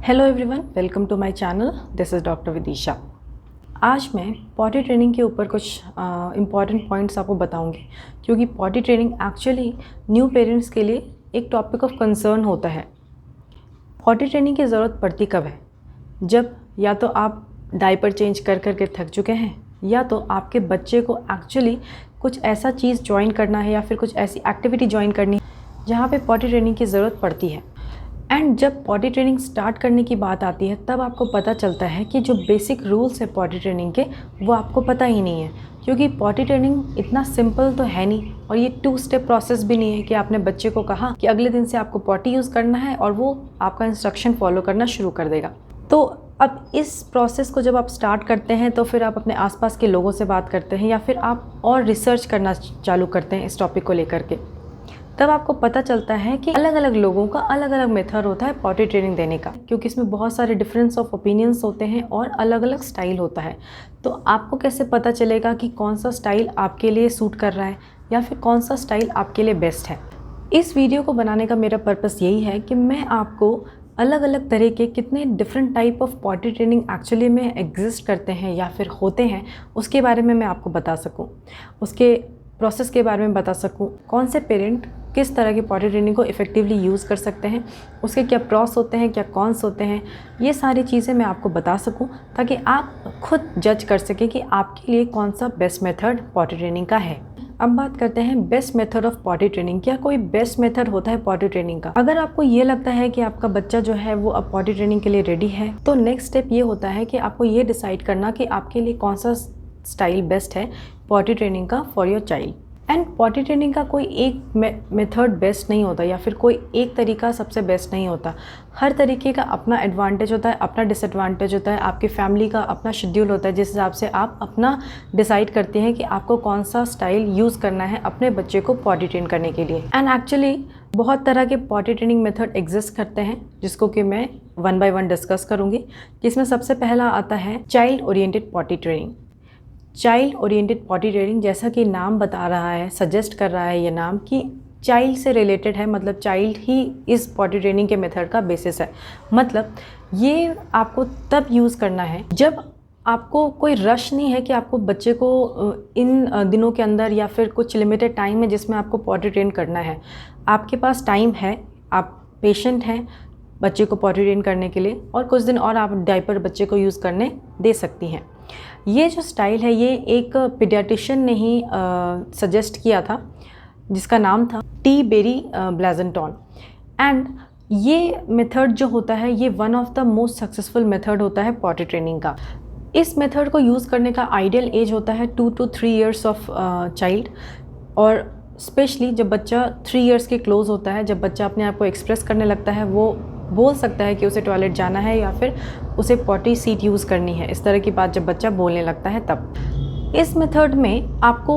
Hello everyone, welcome to my channel. This is doctor Vidisha. आज मैं potty training के ऊपर कुछ इम्पॉर्टेंट पॉइंट्स आपको बताऊंगी, क्योंकि potty training actually new parents के लिए एक टॉपिक ऑफ कंसर्न होता है। पॉटी ट्रेनिंग की ज़रूरत पड़ती कब है? जब या तो आप डायपर चेंज कर कर के थक चुके हैं, या तो आपके बच्चे को एक्चुअली कुछ ऐसा चीज़ ज्वाइन करना है या फिर कुछ ऐसी एक्टिविटी ज्वाइन करनी है जहाँ पे पॉटी ट्रेनिंग की ज़रूरत पड़ती है। एंड जब पॉटी ट्रेनिंग स्टार्ट करने की बात आती है, तब आपको पता चलता है कि जो बेसिक रूल्स है पॉटी ट्रेनिंग के, वो आपको पता ही नहीं है। क्योंकि पॉटी ट्रेनिंग इतना सिंपल तो है नहीं, और ये 2 स्टेप प्रोसेस भी नहीं है कि आपने बच्चे को कहा कि अगले दिन से आपको पॉटी यूज़ करना है और वो आपका इंस्ट्रक्शन फॉलो करना शुरू कर देगा। तो अब इस प्रोसेस को जब आप स्टार्ट करते हैं तो फिर आप अपने आसपास के लोगों से बात करते हैं, या फिर आप और रिसर्च करना चालू करते हैं इस टॉपिक को लेकर के। तब आपको पता चलता है कि अलग अलग लोगों का अलग अलग मेथड होता है पॉटी ट्रेनिंग देने का, क्योंकि इसमें बहुत सारे डिफरेंस ऑफ ओपिनियंस होते हैं और अलग अलग स्टाइल होता है। तो आपको कैसे पता चलेगा कि कौन सा स्टाइल आपके लिए सूट कर रहा है या फिर कौन सा स्टाइल आपके लिए बेस्ट है? इस वीडियो को बनाने का मेरा पर्पस यही है कि मैं आपको अलग अलग तरह के कितने different type of potty training actually में एग्जिस्ट करते हैं या फिर होते हैं, उसके बारे में मैं आपको बता सकूं, उसके प्रोसेस के बारे में बता सकूं, कौन से पेरेंट किस तरह की पॉटी ट्रेनिंग को इफ़ेक्टिवली यूज़ कर सकते हैं, उसके क्या प्रॉस होते हैं, क्या कॉन्स होते हैं, ये सारी चीज़ें मैं आपको बता सकूं, ताकि आप खुद जज कर सकें कि आपके लिए कौन सा बेस्ट मेथड पॉटी ट्रेनिंग का है। अब बात करते हैं best method of potty training. क्या कोई बेस्ट मेथड होता है पॉटी ट्रेनिंग का? अगर आपको ये लगता है कि आपका बच्चा जो है वो अब पॉटी ट्रेनिंग के लिए रेडी है, तो नेक्स्ट स्टेप ये होता है कि आपको ये डिसाइड करना कि आपके लिए कौन सा स्टाइल बेस्ट है पॉटी ट्रेनिंग का for your child. And potty training का कोई एक मेथड बेस्ट नहीं होता, या फिर कोई एक तरीका सबसे बेस्ट नहीं होता। हर तरीके का अपना एडवांटेज होता है, अपना डिसएडवांटेज होता है, आपकी फैमिली का अपना शेड्यूल होता है, जिस हिसाब से आप अपना डिसाइड करते हैं कि आपको कौन सा स्टाइल यूज़ करना है अपने बच्चे को पॉटी ट्रेन करने के लिए। एंड एक्चुअली बहुत तरह के पॉटी ट्रेनिंग मेथड एग्जिस्ट करते हैं, जिसको कि मैं 1 बाय 1 डिस्कस करूँगी। जिसमें सबसे पहला आता है child oriented potty training. Child oriented potty training, जैसा कि नाम बता रहा है, सजेस्ट कर रहा है ये नाम, कि चाइल्ड से रिलेटेड है, मतलब चाइल्ड ही इस पॉटी ट्रेनिंग के मेथड का बेसिस है। मतलब ये आपको तब यूज़ करना है जब आपको कोई रश नहीं है कि आपको बच्चे को इन दिनों के अंदर या फिर कुछ लिमिटेड टाइम है जिसमें आपको पॉटी ट्रेन करना है। आपके पास टाइम है, आप पेशेंट हैं बच्चे को पॉटी ट्रेन करने के लिए, और कुछ दिन और आप डायपर बच्चे को यूज़ करने दे सकती हैं। ये जो स्टाइल है, ये एक पीडियाट्रिशियन ने ही सजेस्ट किया था, जिसका नाम था टी बेरी ब्लैजेंटॉन। एंड ये मेथड जो होता है, ये one of the most successful method होता है पॉटी ट्रेनिंग का। इस मेथड को यूज़ करने का आइडियल एज होता है 2 to 3 ईयर्स ऑफ चाइल्ड, और स्पेशली जब बच्चा 3 ईयर्स के क्लोज होता है, जब बच्चा अपने आप को एक्सप्रेस करने लगता है, वो बोल सकता है कि उसे टॉयलेट जाना है या फिर उसे पॉटी सीट यूज़ करनी है, इस तरह की बात जब बच्चा बोलने लगता है तब। इस मेथड में आपको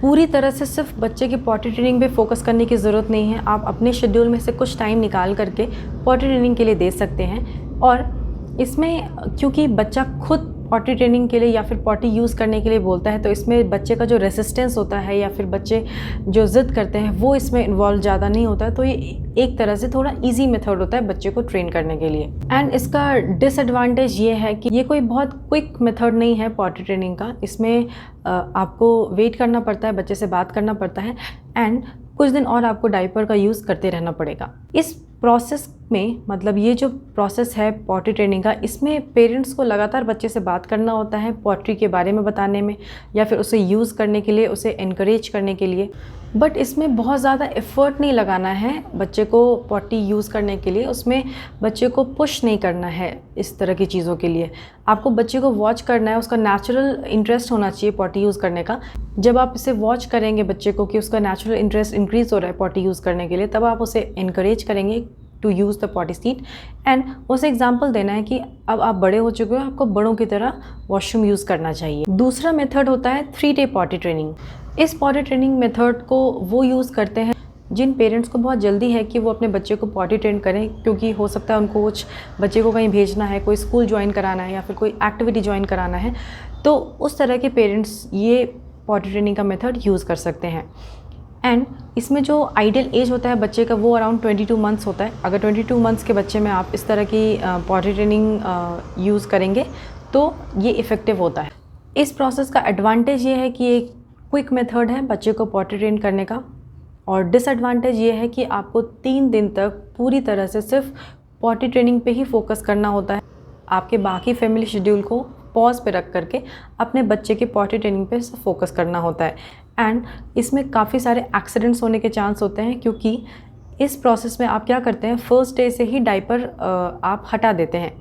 पूरी तरह से सिर्फ बच्चे की पॉटी ट्रेनिंग पे फोकस करने की ज़रूरत नहीं है। आप अपने शेड्यूल में से कुछ टाइम निकाल करके पॉटी ट्रेनिंग के लिए दे सकते हैं। और इसमें क्योंकि बच्चा खुद पॉटी ट्रेनिंग के लिए या फिर पॉटी यूज़ करने के लिए बोलता है, तो इसमें बच्चे का जो रेसिस्टेंस होता है या फिर बच्चे जो ज़िद करते हैं, वो इसमें इन्वॉल्व ज़्यादा नहीं होता है। तो ये एक तरह से थोड़ा इजी मेथड होता है बच्चे को ट्रेन करने के लिए। एंड इसका डिसएडवांटेज ये है कि ये कोई बहुत क्विक मेथड नहीं है पॉटी ट्रेनिंग का। इसमें आपको वेट करना पड़ता है, बच्चे से बात करना पड़ता है, एंड कुछ दिन और आपको डायपर का यूज़ करते रहना पड़ेगा। इस प्रोसेस में, मतलब ये जो प्रोसेस है पॉटी ट्रेनिंग का, इसमें पेरेंट्स को लगातार बच्चे से बात करना होता है पॉटी के बारे में बताने में, या फिर उसे यूज़ करने के लिए, उसे इनकरेज करने के लिए। बट इसमें बहुत ज़्यादा एफ़र्ट नहीं लगाना है बच्चे को पॉटी यूज़ करने के लिए, उसमें बच्चे को पुश नहीं करना है इस तरह की चीज़ों के लिए। आपको बच्चे को वॉच करना है, उसका नेचुरल इंटरेस्ट होना चाहिए पॉटी यूज़ करने का। जब आप इसे वॉच करेंगे बच्चे को कि उसका नेचुरल इंटरेस्ट इंक्रीज़ हो रहा है पॉटी यूज़ करने के लिए, तब आप उसे इनकरेज करेंगे to use the potty seat. And उसे एग्जाम्पल देना है कि अब आप बड़े हो चुके हो, आपको बड़ों की तरह वॉशरूम यूज़ करना चाहिए। दूसरा मेथड होता है 3 डे पॉटी ट्रेनिंग। इस पॉटी ट्रेनिंग मेथड को वो यूज़ करते हैं जिन पेरेंट्स को बहुत जल्दी है कि वो अपने बच्चे को पॉटी ट्रेन करें, क्योंकि हो सकता है उनको कुछ बच्चे को कहीं भेजना है, कोई स्कूल ज्वाइन कराना है या फिर कोई एक्टिविटी ज्वाइन कराना है। तो उस तरह के पेरेंट्स ये पॉटी ट्रेनिंग का मेथड यूज़ कर सकते हैं। एंड इसमें जो आइडियल एज होता है बच्चे का वो अराउंड 22 मंथ्स होता है। अगर 22 मंथ्स के बच्चे में आप इस तरह की पॉटी ट्रेनिंग यूज़ करेंगे तो ये इफ़ेक्टिव होता है। इस प्रोसेस का एडवांटेज ये है कि एक क्विक मेथड है बच्चे को पॉटी ट्रेन करने का, और डिसएडवांटेज ये है कि आपको 3 दिन तक पूरी तरह से सिर्फ पॉटी ट्रेनिंग पे ही फोकस करना होता है। आपके बाकी फैमिली शेड्यूल को पॉज पे रख करके अपने बच्चे के पॉटी ट्रेनिंग पे फोकस करना होता है। एंड इसमें काफ़ी सारे एक्सीडेंट्स होने के चांस होते हैं, क्योंकि इस प्रोसेस में आप क्या करते हैं, फर्स्ट डे से ही डायपर आप हटा देते हैं।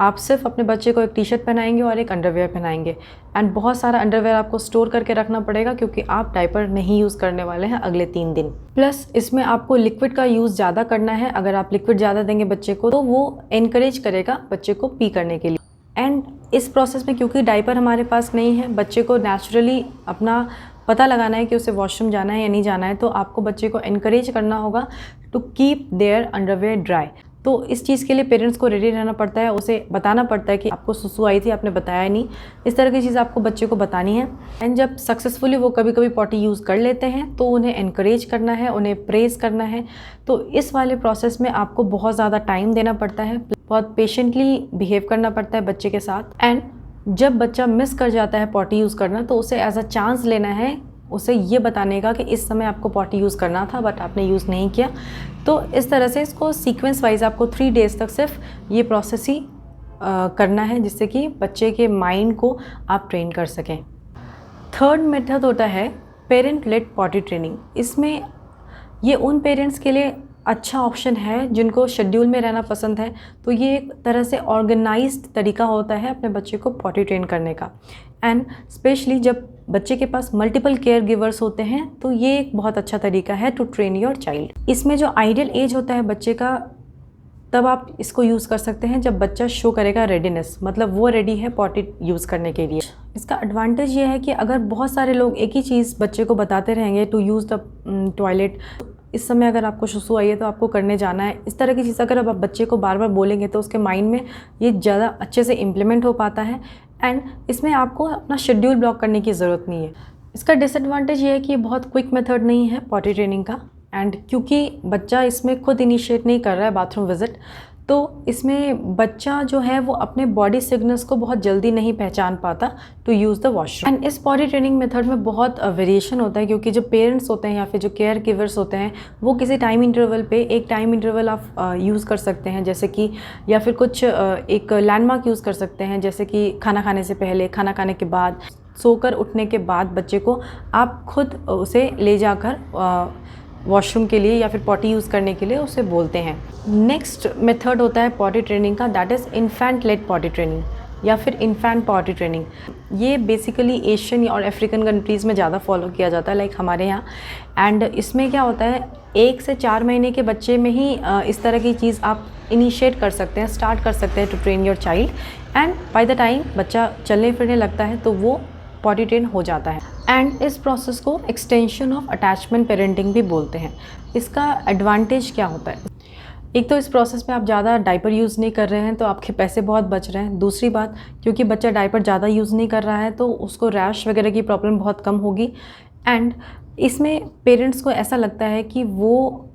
आप सिर्फ अपने बच्चे को एक टी शर्ट पहनाएंगे और एक अंडरवेयर पहनाएंगे, एंड बहुत सारा अंडरवेयर आपको स्टोर करके रखना पड़ेगा क्योंकि आप डायपर नहीं यूज़ करने वाले हैं अगले 3 दिन। प्लस इसमें आपको लिक्विड का यूज़ ज़्यादा करना है। अगर आप लिक्विड ज़्यादा देंगे बच्चे को तो वो एनकरेज करेगा बच्चे को पी करने के लिए। एंड इस प्रोसेस में क्योंकि डायपर हमारे पास नहीं है, बच्चे को नेचुरली अपना पता लगाना है कि उसे वॉशरूम जाना है या नहीं जाना है, तो आपको बच्चे को एनकरेज करना होगा to keep their underwear dry. तो इस चीज़ के लिए पेरेंट्स को रेडी रहना पड़ता है, उसे बताना पड़ता है कि आपको सुसु आई थी, आपने बताया नहीं। इस तरह की चीज़ आपको बच्चे को बतानी है। एंड जब सक्सेसफुली वो कभी कभी पॉटी यूज़ कर लेते हैं तो उन्हें एनकरेज करना है, उन्हें प्रेज़ करना है। तो इस वाले प्रोसेस में आपको बहुत ज़्यादा टाइम देना पड़ता है, बहुत पेशेंटली बिहेव करना पड़ता है बच्चे के साथ। एंड जब बच्चा मिस कर जाता है पॉटी यूज़ करना तो उसे एज अ चांस लेना है, उसे ये बताने का कि इस समय आपको पॉटी यूज़ करना था बट आपने यूज़ नहीं किया। तो इस तरह से इसको सीक्वेंस वाइज आपको 3 डेज़ तक सिर्फ ये प्रोसेस ही करना है, जिससे कि बच्चे के माइंड को आप ट्रेन कर सकें। थर्ड मेथड होता है पेरेंट लेड पॉटी ट्रेनिंग। इसमें ये उन पेरेंट्स के लिए अच्छा ऑप्शन है जिनको शेड्यूल में रहना पसंद है। तो ये एक तरह से ऑर्गेनाइज्ड तरीका होता है अपने बच्चे को पॉटी ट्रेन करने का। एंड स्पेशली जब बच्चे के पास मल्टीपल केयर गिवर्स होते हैं तो ये एक बहुत अच्छा तरीका है टू ट्रेन योर चाइल्ड। इसमें जो आइडियल एज होता है बच्चे का, तब आप इसको यूज़ कर सकते हैं जब बच्चा शो करेगा रेडीनेस, मतलब वो रेडी है पॉटी यूज़ करने के लिए। इसका एडवांटेज ये है कि अगर बहुत सारे लोग एक ही चीज़ बच्चे को बताते रहेंगे टू यूज़ द टॉयलेट, इस समय अगर आपको सुसु आई है तो आपको करने जाना है, इस तरह की चीज़ अगर आप बच्चे को बार बार बोलेंगे तो उसके माइंड में ये ज़्यादा अच्छे से इम्प्लीमेंट हो पाता है। एंड इसमें आपको अपना शेड्यूल ब्लॉक करने की ज़रूरत नहीं है। इसका डिसएडवांटेज ये है कि ये बहुत क्विक मेथड नहीं है पॉटी ट्रेनिंग का। एंड क्योंकि बच्चा इसमें खुद इनिशिएट नहीं कर रहा है बाथरूम विज़िट, तो इसमें बच्चा जो है वो अपने बॉडी सिग्नल्स को बहुत जल्दी नहीं पहचान पाता to use the washroom. And इस पॉटी ट्रेनिंग मेथड में बहुत वेरिएशन होता है, क्योंकि जो पेरेंट्स होते हैं या फिर जो केयर गिवर्स होते हैं वो किसी टाइम इंटरवल पे एक टाइम इंटरवल आप यूज़ कर सकते हैं, जैसे कि या फिर कुछ एक लैंडमार्क यूज़ कर सकते हैं, जैसे कि खाना खाने से पहले, खाना खाने के बाद, सोकर उठने के बाद बच्चे को आप खुद उसे ले जाकर वॉशरूम के लिए या फिर पॉटी यूज़ करने के लिए उसे बोलते हैं। नेक्स्ट मेथड होता है पॉटी ट्रेनिंग का, that is infant led potty training या फिर इन्फेंट पॉटी ट्रेनिंग। ये बेसिकली एशियन और अफ्रीकन कंट्रीज़ में ज़्यादा फॉलो किया जाता है, लाइक हमारे यहाँ। एंड इसमें क्या होता है, 1 से 4 महीने के बच्चे में ही इस तरह की चीज़ आप इनिशिएट कर सकते हैं, स्टार्ट कर सकते हैं to train your child. And by the time बच्चा चलने फिरने लगता है तो वो पॉटी ट्रेन हो जाता है। एंड इस प्रोसेस को एक्सटेंशन ऑफ अटैचमेंट पेरेंटिंग भी बोलते हैं। इसका एडवांटेज क्या होता है, एक तो इस प्रोसेस में आप ज़्यादा डायपर यूज़ नहीं कर रहे हैं तो आपके पैसे बहुत बच रहे हैं। दूसरी बात, क्योंकि बच्चा डायपर ज़्यादा यूज़ नहीं कर रहा है तो उसको रैश वगैरह की प्रॉब्लम बहुत कम होगी। एंड इसमें पेरेंट्स को ऐसा लगता है कि वो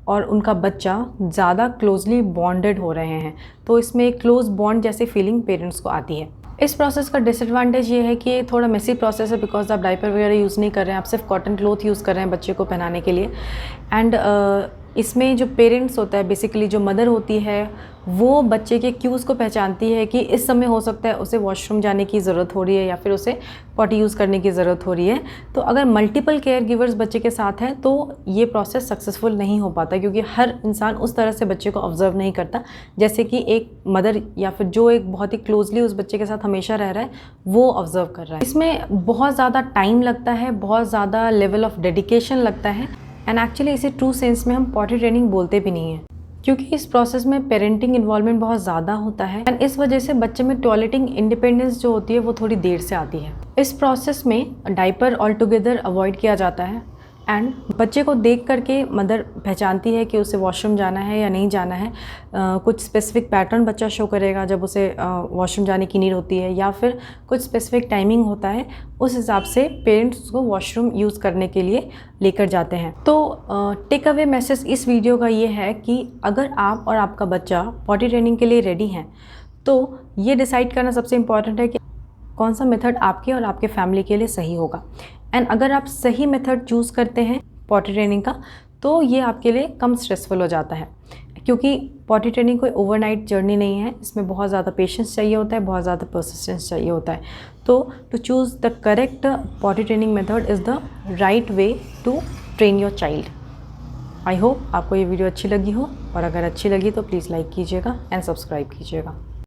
और उनका बच्चा ज़्यादा क्लोजली बॉन्डेड हो रहे हैं, तो इसमें एक क्लोज बॉन्ड जैसी फीलिंग पेरेंट्स को आती है। इस प्रोसेस का डिसएडवांटेज ये है कि ये थोड़ा मेसी प्रोसेस है, बिकॉज आप डायपर वगैरह यूज़ नहीं कर रहे हैं, आप सिर्फ कॉटन क्लॉथ यूज़ कर रहे हैं बच्चे को पहनाने के लिए। एंड इसमें जो पेरेंट्स होता है, बेसिकली जो मदर होती है, वो बच्चे के क्यूज़ को पहचानती है कि इस समय हो सकता है उसे वॉशरूम जाने की ज़रूरत हो रही है या फिर उसे पॉटी यूज़ करने की ज़रूरत हो रही है। तो अगर मल्टीपल केयर गिवर्स बच्चे के साथ हैं तो ये प्रोसेस सक्सेसफुल नहीं हो पाता, क्योंकि हर इंसान उस तरह से बच्चे को ऑब्जर्व नहीं करता जैसे कि एक मदर या फिर जो एक बहुत ही क्लोजली उस बच्चे के साथ हमेशा रह रहा है वो ऑब्जर्व कर रहा है। इसमें बहुत ज़्यादा टाइम लगता है, बहुत ज़्यादा लेवल ऑफ डेडिकेशन लगता है। एंड एक्चुअली इसे ट्रू सेंस में हम पॉटी ट्रेनिंग बोलते भी नहीं हैं, क्योंकि इस प्रोसेस में पेरेंटिंग इन्वॉल्वमेंट बहुत ज़्यादा होता है। एंड इस वजह से बच्चे में टॉयलेटिंग इंडिपेंडेंस जो होती है वो थोड़ी देर से आती है। इस प्रोसेस में डायपर ऑल टुगेदर अवॉइड किया जाता है। एंड बच्चे को देख करके मदर पहचानती है कि उसे वॉशरूम जाना है या नहीं जाना है। कुछ स्पेसिफिक पैटर्न बच्चा शो करेगा जब उसे वॉशरूम जाने की नीड होती है, या फिर कुछ स्पेसिफिक टाइमिंग होता है, उस हिसाब से पेरेंट्स उसको वॉशरूम यूज़ करने के लिए लेकर जाते हैं। तो टेक अवे मैसेज इस वीडियो का ये है कि अगर आप और आपका बच्चा पॉटी ट्रेनिंग के लिए रेडी हैं तो ये डिसाइड करना सबसे इम्पॉर्टेंट है कि कौन सा मेथड आपके और आपके फैमिली के लिए सही होगा। एंड अगर आप सही मेथड चूज़ करते हैं पॉटी ट्रेनिंग का तो ये आपके लिए कम स्ट्रेसफुल हो जाता है, क्योंकि पॉटी ट्रेनिंग कोई ओवरनाइट जर्नी नहीं है। इसमें बहुत ज़्यादा पेशेंस चाहिए होता है, बहुत ज़्यादा परसिस्टेंस चाहिए होता है। तो to choose the correct potty training method is the right way to train your child. I hope आपको ये वीडियो अच्छी लगी हो, और अगर अच्छी लगी तो प्लीज़ लाइक कीजिएगा एंड सब्सक्राइब कीजिएगा।